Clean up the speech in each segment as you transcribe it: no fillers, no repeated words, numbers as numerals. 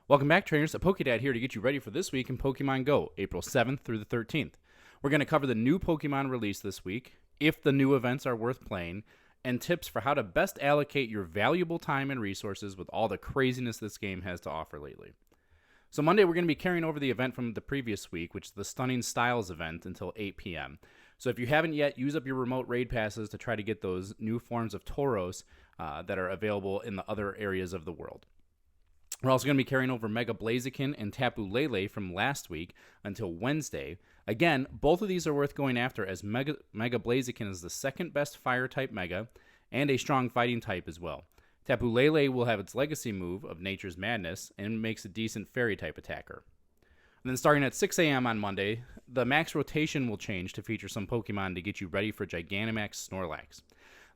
Welcome back, trainers. PokéDad here to get you ready for this week in Pokemon Go, April 7th through the 13th. We're going to cover the new Pokemon released this week, if the new events are worth playing, and tips for how to best allocate your valuable time and resources with all the craziness this game has to offer lately. So Monday, we're going to be carrying over the event from the previous week, which is the Stunning Styles event, until 8 p.m. So if you haven't yet, use up your remote raid passes to try to get those new forms of Tauros that are available in the other areas of the world. We're also going to be carrying over Mega Blaziken and Tapu Lele from last week until Wednesday. Again, both of these are worth going after, as Mega Blaziken is the second best Fire-type Mega and a strong Fighting type as well. Tapu Lele will have its legacy move of Nature's Madness and makes a decent Fairy-type attacker. And then starting at 6 a.m. on Monday, the max rotation will change to feature some Pokemon to get you ready for Gigantamax Snorlax.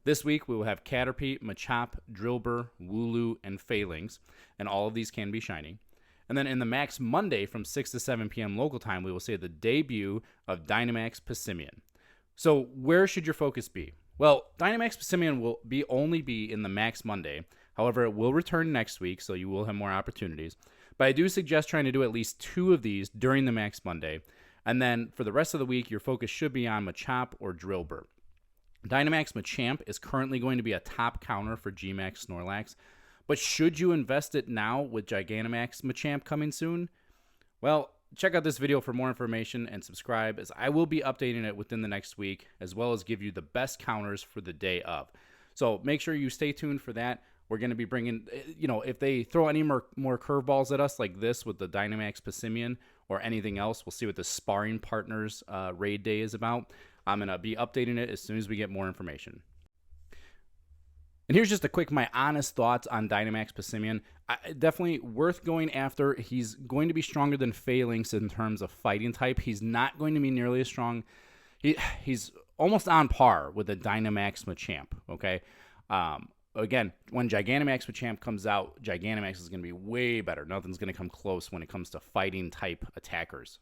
This week, we will have Caterpie, Machop, Drillbur, Wooloo, and Phalanx, and all of these can be shiny. And then in the Max Monday from 6 to 7 p.m. local time, we will see the debut of Dynamax Passimian. So where should your focus be? Well, Dynamax Passimian will only be in the Max Monday. However, it will return next week, so you will have more opportunities. But I do suggest trying to do at least 2 of these during the Max Monday. And then for the rest of the week, your focus should be on Machop or Drillbur. Dynamax Machamp is currently going to be a top counter for Gmax Snorlax, but should you invest it now with Gigantamax Machamp coming soon? Well, check out this video for more information and subscribe, as I will be updating it within the next week, as well as give you the best counters for the day of. So make sure you stay tuned for that. We're going to be bringing, if they throw any more curveballs at us like this with the Dynamax Passimian or anything else, we'll see what the Sparring Partners raid day is about. I'm going to be updating it as soon as we get more information. And here's just my honest thoughts on Dynamax Passimian. Definitely worth going after. He's going to be stronger than Phalanx in terms of Fighting type. He's not going to be nearly as strong. He's almost on par with the Dynamax Machamp, okay? Again, when Gigantamax Machamp comes out, Gigantamax is going to be way better. Nothing's going to come close when it comes to Fighting type attackers.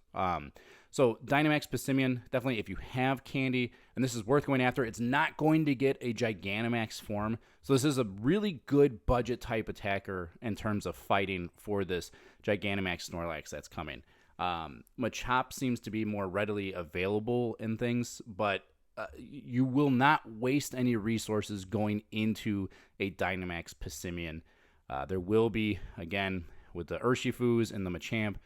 So Dynamax Passimian, definitely if you have candy, and this is worth going after, it's not going to get a Gigantamax form. So this is a really good budget type attacker in terms of fighting for this Gigantamax Snorlax that's coming. Machop seems to be more readily available in things, but you will not waste any resources going into a Dynamax Passimian. There will be, again, with the Urshifus and the Machamp,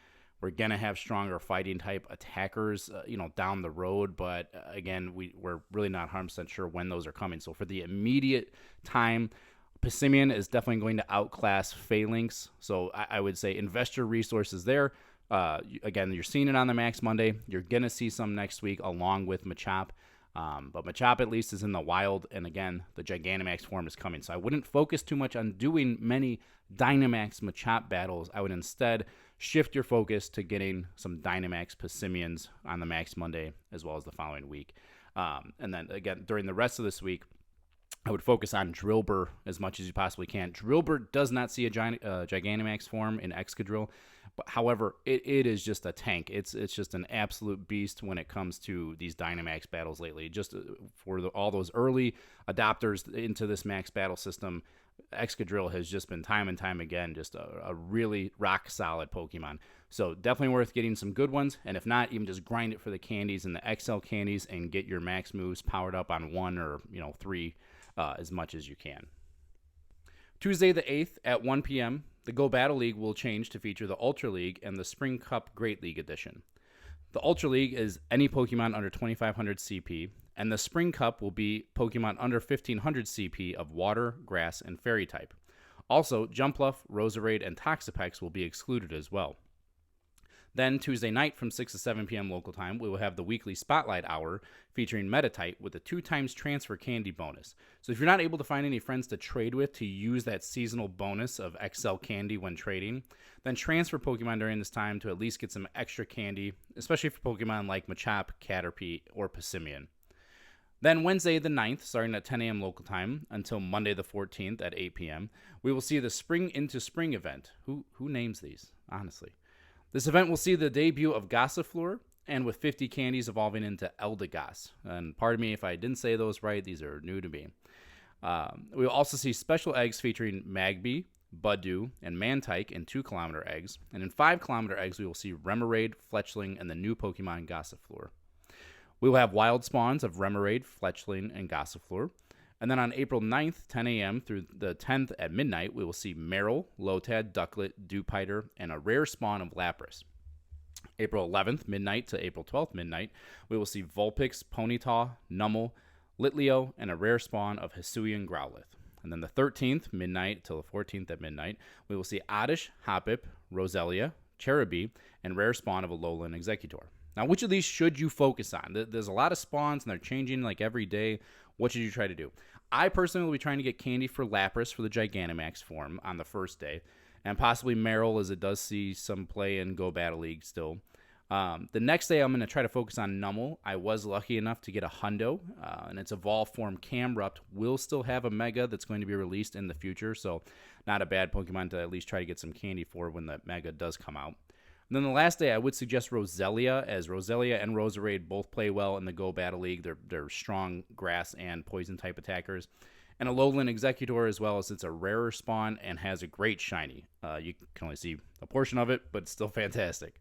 we're going to have stronger Fighting type attackers, down the road. But again, we're really not 100% sure when those are coming. So for the immediate time, Passimian is definitely going to outclass Phalanx. So I would say invest your resources there. Again, you're seeing it on the Max Monday. You're going to see some next week along with Machop. But Machop at least is in the wild, and again, the Gigantamax form is coming. So I wouldn't focus too much on doing many Dynamax Machop battles. I would instead shift your focus to getting some Dynamax Passimians on the Max Monday as well as the following week. And then again, during the rest of this week, I would focus on Drillbur as much as you possibly can. Drillbur does not see a Gigantamax form in Excadrill. But however, it is just a tank. It's just an absolute beast when it comes to these Dynamax battles lately. Just for all those early adopters into this max battle system, Excadrill has just been time and time again just a really rock solid Pokemon. So definitely worth getting some good ones. And if not, even just grind it for the candies and the XL candies and get your max moves powered up on 1 or 3 as much as you can. Tuesday the 8th at 1 p.m., the Go Battle League will change to feature the Ultra League and the Spring Cup Great League Edition. The Ultra League is any Pokemon under 2500 CP, and the Spring Cup will be Pokemon under 1500 CP of Water, Grass, and Fairy type. Also, Jumpluff, Roserade, and Toxapex will be excluded as well. Then, Tuesday night from 6 to 7 p.m. local time, we will have the weekly Spotlight Hour featuring Meditite with a 2x transfer candy bonus. So if you're not able to find any friends to trade with to use that seasonal bonus of XL candy when trading, then transfer Pokemon during this time to at least get some extra candy, especially for Pokemon like Machop, Caterpie, or Passimian. Then Wednesday the 9th, starting at 10 a.m. local time, until Monday the 14th at 8 p.m., we will see the Spring into Spring event. Who names these, honestly? This event will see the debut of Gossifleur, and with 50 candies evolving into Eldegoss. And pardon me if I didn't say those right, these are new to me. We will also see special eggs featuring Magby, Budew, and Mantike in 2-kilometer eggs. And in 5-kilometer eggs, we will see Remoraid, Fletchling, and the new Pokemon Gossifleur. We will have wild spawns of Remoraid, Fletchling, and Gossifleur. And then on April 9th, 10 a.m. through the 10th at midnight, we will see Marill, Lotad, Ducklet, Dewpider, and a rare spawn of Lapras. April 11th, midnight to April 12th, midnight, we will see Vulpix, Ponyta, Numel, Litleo, and a rare spawn of Hisuian Growlithe. And then the 13th, midnight till the 14th at midnight, we will see Oddish, Hoppip, Roselia, Cherubi, and rare spawn of Alolan Exeggutor. Now, which of these should you focus on? There's a lot of spawns, and they're changing like every day. What should you try to do? I personally will be trying to get candy for Lapras for the Gigantamax form on the first day, and possibly Marill, as it does see some play in Go Battle League still. The next day, I'm going to try to focus on Numel. I was lucky enough to get a Hundo, and its evolved form Camrupt will still have a Mega that's going to be released in the future, so not a bad Pokemon to at least try to get some candy for when the Mega does come out. And then the last day, I would suggest Roselia, as Roselia and Roserade both play well in the Go Battle League. They're strong grass and poison type attackers. And Alolan Exeggutor as well, as it's a rarer spawn and has a great shiny. You can only see a portion of it, but it's still fantastic.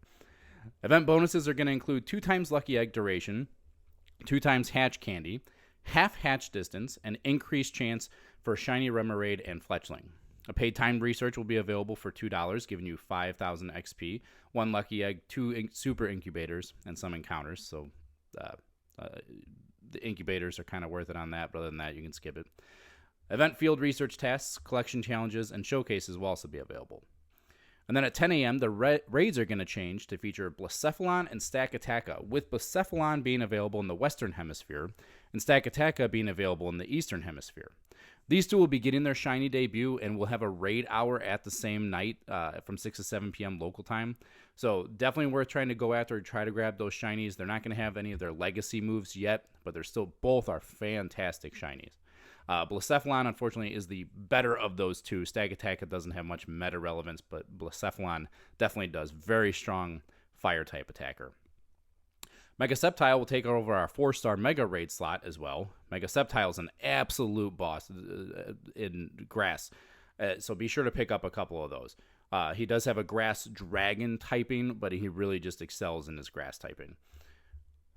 Event bonuses are going to include 2 times Lucky Egg duration, 2 times Hatch Candy, half Hatch distance, and increased chance for Shiny Remoraid and Fletchling. A paid timed research will be available for $2, giving you 5,000 XP, 1 Lucky Egg, 2 Super Incubators, and some encounters. So the incubators are kind of worth it on that, but other than that, you can skip it. Event field research tasks, collection challenges, and showcases will also be available. And then at 10 a.m., the raids are going to change to feature Blacephalon and Stakataka, with Blacephalon being available in the Western Hemisphere and Stakataka being available in the Eastern Hemisphere. These two will be getting their shiny debut and will have a raid hour at the same night from 6 to 7 p.m. local time. So definitely worth trying to go after and try to grab those shinies. They're not going to have any of their legacy moves yet, but they're still both are fantastic shinies. Blacephalon, unfortunately, is the better of those two. Stakataka doesn't have much meta relevance, but Blacephalon definitely does. Very strong fire-type attacker. Mega Sceptile will take over our 4-star Mega Raid slot as well. Mega Sceptile is an absolute boss in grass, so be sure to pick up a couple of those. He does have a grass dragon typing, but he really just excels in his grass typing.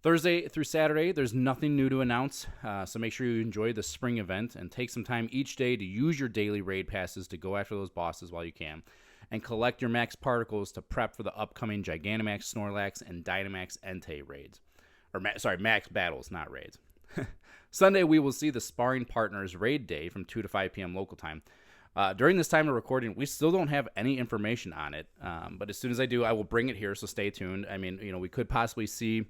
Thursday through Saturday, there's nothing new to announce, so make sure you enjoy the spring event and take some time each day to use your daily raid passes to go after those bosses while you can, and collect your max particles to prep for the upcoming Gigantamax Snorlax and Dynamax Entei raids. Max battles, not raids. Sunday, we will see the Sparring Partners raid day from 2 to 5 p.m. local time. During this time of recording, we still don't have any information on it, but as soon as I do, I will bring it here, so stay tuned. I mean, we could possibly see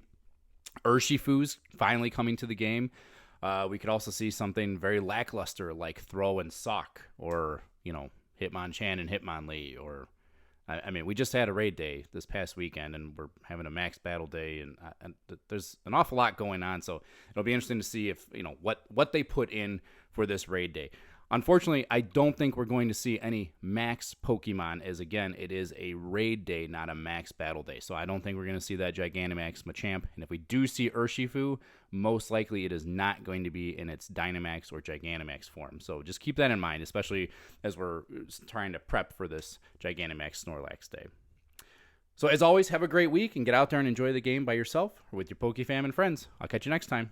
Urshifu's finally coming to the game. We could also see something very lackluster like Throw and Sock, or, Hitmonchan and Hitmonlee, or, I mean, we just had a raid day this past weekend, and we're having a max battle day, and there's an awful lot going on, so it'll be interesting to see if, what they put in for this raid day. Unfortunately, I don't think we're going to see any max Pokemon, as again, it is a raid day, not a max battle day. So I don't think we're going to see that Gigantamax Machamp. And if we do see Urshifu, most likely it is not going to be in its Dynamax or Gigantamax form. So just keep that in mind, especially as we're trying to prep for this Gigantamax Snorlax day. So as always, have a great week and get out there and enjoy the game by yourself or with your Pokefam and friends. I'll catch you next time.